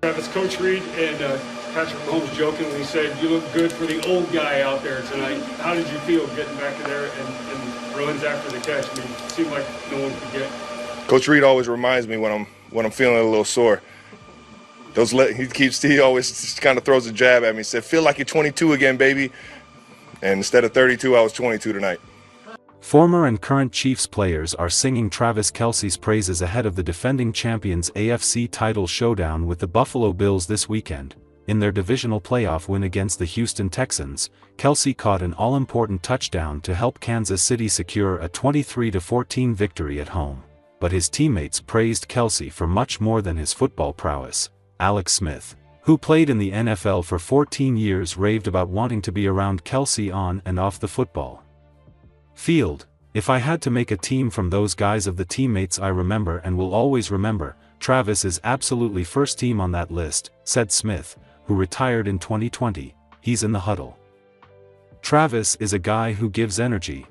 Travis, Coach Reed and Patrick Mahomes joking when he said, "You look good for the old guy out there tonight." How did you feel getting back in there and runs after the catch? I mean, it seemed like no one could get. Coach Reed always reminds me when I'm feeling a little sore. He always just kind of throws a jab at me. He said, "Feel like you're 22 again, baby." And instead of 32, I was 22 tonight. Former and current Chiefs players are singing Travis Kelce's praises ahead of the defending champions' AFC title showdown with the Buffalo Bills this weekend. In their divisional playoff win against the Houston Texans, Kelce caught an all-important touchdown to help Kansas City secure a 23-14 victory at home. But his teammates praised Kelce for much more than his football prowess. Alex Smith, who played in the NFL for 14 years, raved about wanting to be around Kelce on and off the football field. "If I had to make a team from those guys of the teammates I remember and will always remember, Travis is absolutely first team on that list," said Smith, who retired in 2020. "He's in the huddle. Travis is a guy who gives energy.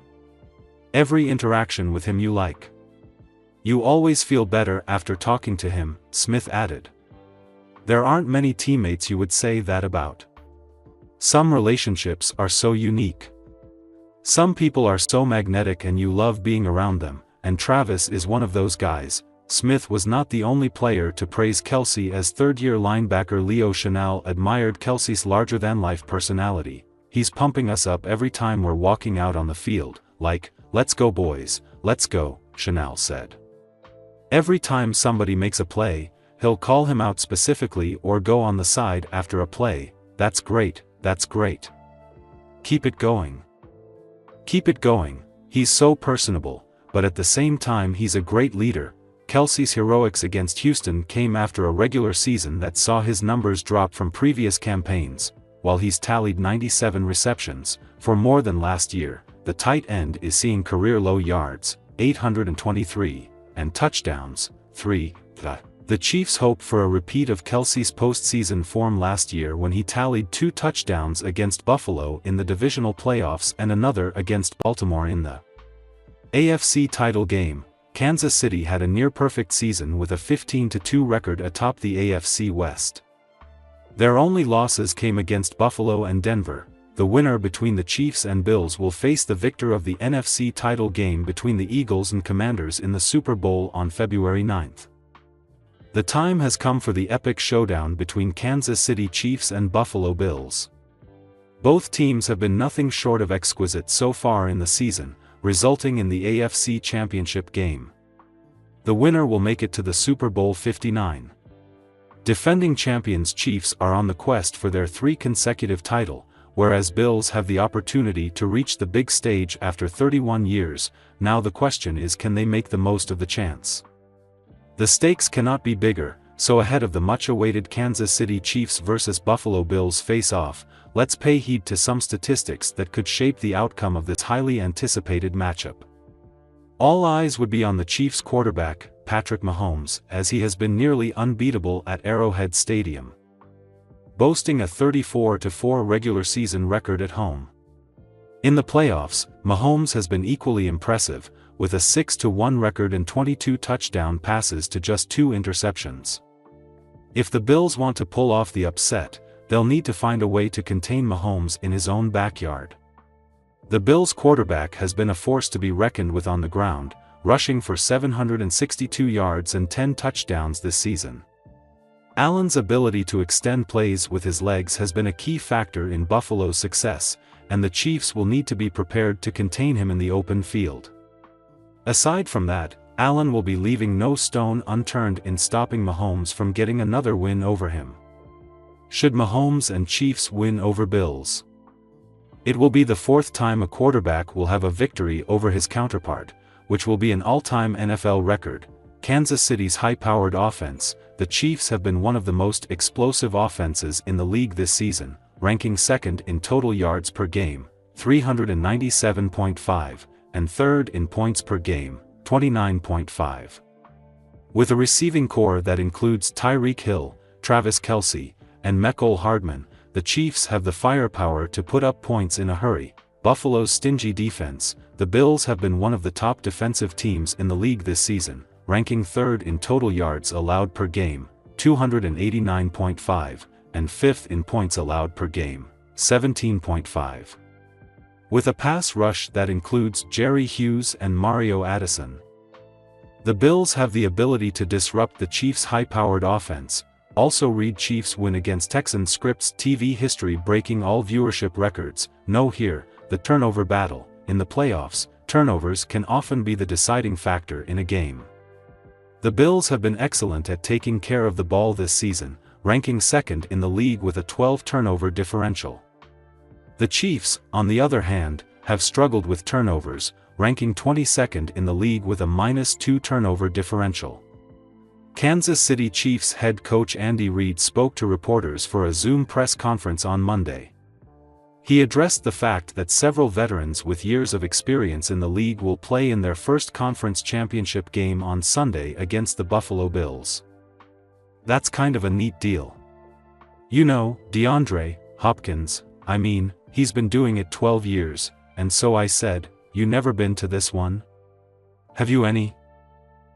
Every interaction with him you like. You always feel better after talking to him," Smith added. "There aren't many teammates you would say that about. Some relationships are so unique. Some people are so magnetic and you love being around them, and Travis is one of those guys." Smith was not the only player to praise Kelce, as third-year linebacker Leo Chenal admired Kelce's larger-than-life personality. "He's pumping us up every time we're walking out on the field, like, 'Let's go boys, let's go,'" Chenal said. "Every time somebody makes a play, he'll call him out specifically or go on the side after a play. That's great, that's great. Keep it going. Keep it going. He's so personable, but at the same time he's a great leader." Kelce's heroics against Houston came after a regular season that saw his numbers drop from previous campaigns. While he's tallied 97 receptions, for more than last year, the tight end is seeing career-low yards, 823, and touchdowns, 3. The Chiefs hope for a repeat of Kelce's postseason form last year when he tallied 2 touchdowns against Buffalo in the divisional playoffs and another against Baltimore in the AFC title game. Kansas City had a near-perfect season with a 15-2 record atop the AFC West. Their only losses came against Buffalo and Denver. The winner between the Chiefs and Bills will face the victor of the NFC title game between the Eagles and Commanders in the Super Bowl on February 9th. The time has come for the epic showdown between Kansas City Chiefs and Buffalo Bills. Both teams have been nothing short of exquisite so far in the season, resulting in the AFC Championship game. The winner will make it to the Super Bowl 59. Defending champions Chiefs are on the quest for their 3 consecutive title, whereas Bills have the opportunity to reach the big stage after 31 years. Now the question is, can they make the most of the chance? The stakes cannot be bigger, so ahead of the much-awaited Kansas City Chiefs vs. Buffalo Bills face-off, let's pay heed to some statistics that could shape the outcome of this highly anticipated matchup. All eyes would be on the Chiefs quarterback, Patrick Mahomes, as he has been nearly unbeatable at Arrowhead Stadium, boasting a 34-4 regular season record at home. In the playoffs, Mahomes has been equally impressive, with a 6-1 record and 22 touchdown passes to just 2 interceptions. If the Bills want to pull off the upset, they'll need to find a way to contain Mahomes in his own backyard. The Bills quarterback has been a force to be reckoned with on the ground, rushing for 762 yards and 10 touchdowns this season. Allen's ability to extend plays with his legs has been a key factor in Buffalo's success, and the Chiefs will need to be prepared to contain him in the open field. Aside from that, Allen will be leaving no stone unturned in stopping Mahomes from getting another win over him. Should Mahomes and Chiefs win over Bills, it will be the 4th time a quarterback will have a victory over his counterpart, which will be an all-time NFL record. Kansas City's high-powered offense, the Chiefs have been one of the most explosive offenses in the league this season, ranking 2nd in total yards per game, 397.5, and 3rd in points per game, 29.5. With a receiving core that includes Tyreek Hill, Travis Kelce, and Mecole Hardman, the Chiefs have the firepower to put up points in a hurry. Buffalo's stingy defense, the Bills have been one of the top defensive teams in the league this season, ranking 3rd in total yards allowed per game, 289.5, and 5th in points allowed per game, 17.5. With a pass rush that includes Jerry Hughes and Mario Addison. The Bills have the ability to disrupt the Chiefs' high-powered offense. Also read Chiefs win against Texans scripts TV history breaking all viewership records. No here, the turnover battle. In the playoffs, turnovers can often be the deciding factor in a game. The Bills have been excellent at taking care of the ball this season, ranking second in the league with a 12 turnover differential. The Chiefs, on the other hand, have struggled with turnovers, ranking 22nd in the league with a -2 turnover differential. Kansas City Chiefs head coach Andy Reid spoke to reporters for a Zoom press conference on Monday. He addressed the fact that several veterans with years of experience in the league will play in their first conference championship game on Sunday against the Buffalo Bills. That's kind of a neat deal. You know, DeAndre Hopkins, he's been doing it 12 years, and so I said, "You never been to this one? Have you any?"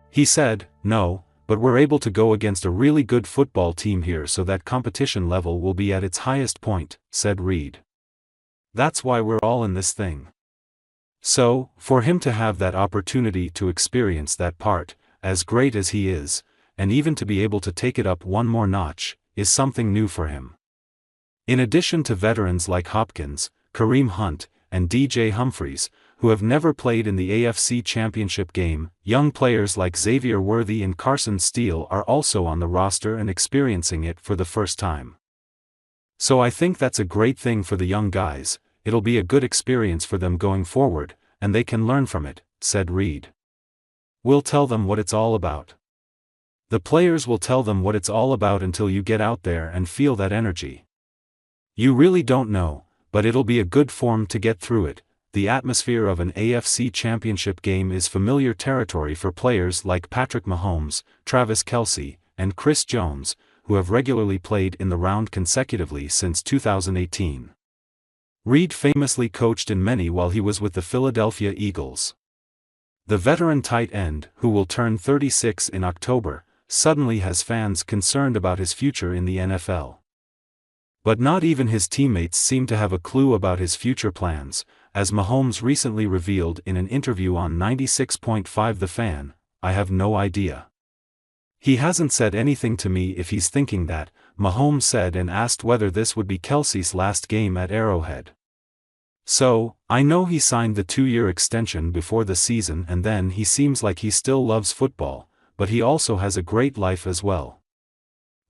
He said, "No, but we're able to go against a really good football team here, so that competition level will be at its highest point," said Reid. "That's why we're all in this thing." So, for him to have that opportunity to experience that part, as great as he is, and even to be able to take it up one more notch, is something new for him. In addition to veterans like Hopkins, Kareem Hunt, and DJ Humphries, who have never played in the AFC Championship game, young players like Xavier Worthy and Carson Steele are also on the roster and experiencing it for the first time. So I think that's a great thing for the young guys. It'll be a good experience for them going forward, and they can learn from it, said Reid. "We'll tell them what it's all about. The players will tell them what it's all about until you get out there and feel that energy. You really don't know, but it'll be a good form to get through it." The atmosphere of an AFC Championship game is familiar territory for players like Patrick Mahomes, Travis Kelce, and Chris Jones, who have regularly played in the round consecutively since 2018. Reid famously coached in many while he was with the Philadelphia Eagles. The veteran tight end, who will turn 36 in October, suddenly has fans concerned about his future in the NFL. But not even his teammates seem to have a clue about his future plans, as Mahomes recently revealed in an interview on 96.5 The Fan, "I have no idea. He hasn't said anything to me if he's thinking that," Mahomes said, and asked whether this would be Kelce's last game at Arrowhead. "So, I know he signed the 2-year extension before the season, and then he seems like he still loves football, but he also has a great life as well."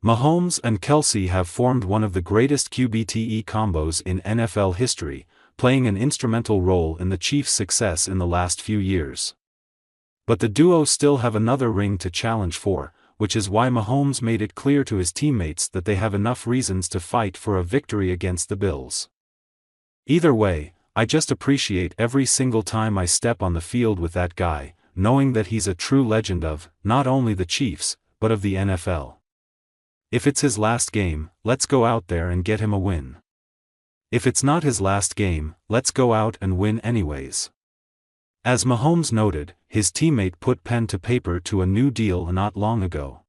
Mahomes and Kelce have formed one of the greatest QBTE combos in NFL history, playing an instrumental role in the Chiefs' success in the last few years. But the duo still have another ring to challenge for, which is why Mahomes made it clear to his teammates that they have enough reasons to fight for a victory against the Bills. "Either way, I just appreciate every single time I step on the field with that guy, knowing that he's a true legend of, not only the Chiefs, but of the NFL. If it's his last game, let's go out there and get him a win. If it's not his last game, let's go out and win anyways." As Mahomes noted, his teammate put pen to paper to a new deal not long ago.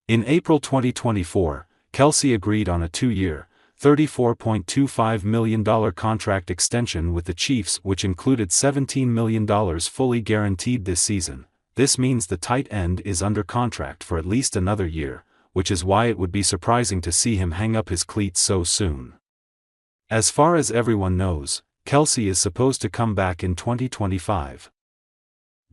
In April 2024, Kelce agreed on a 2-year, $34.25 million contract extension with the Chiefs, which included $17 million fully guaranteed this season. This means the tight end is under contract for at least another year, which is why it would be surprising to see him hang up his cleats so soon. As far as everyone knows, Kelce is supposed to come back in 2025.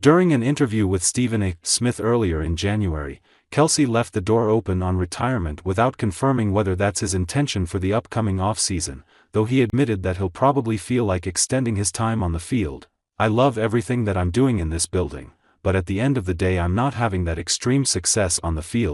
During an interview with Stephen A. Smith earlier in January, Kelce left the door open on retirement without confirming whether that's his intention for the upcoming offseason, though he admitted that he'll probably feel like extending his time on the field. "I love everything that I'm doing in this building, but at the end of the day I'm not having that extreme success on the field,"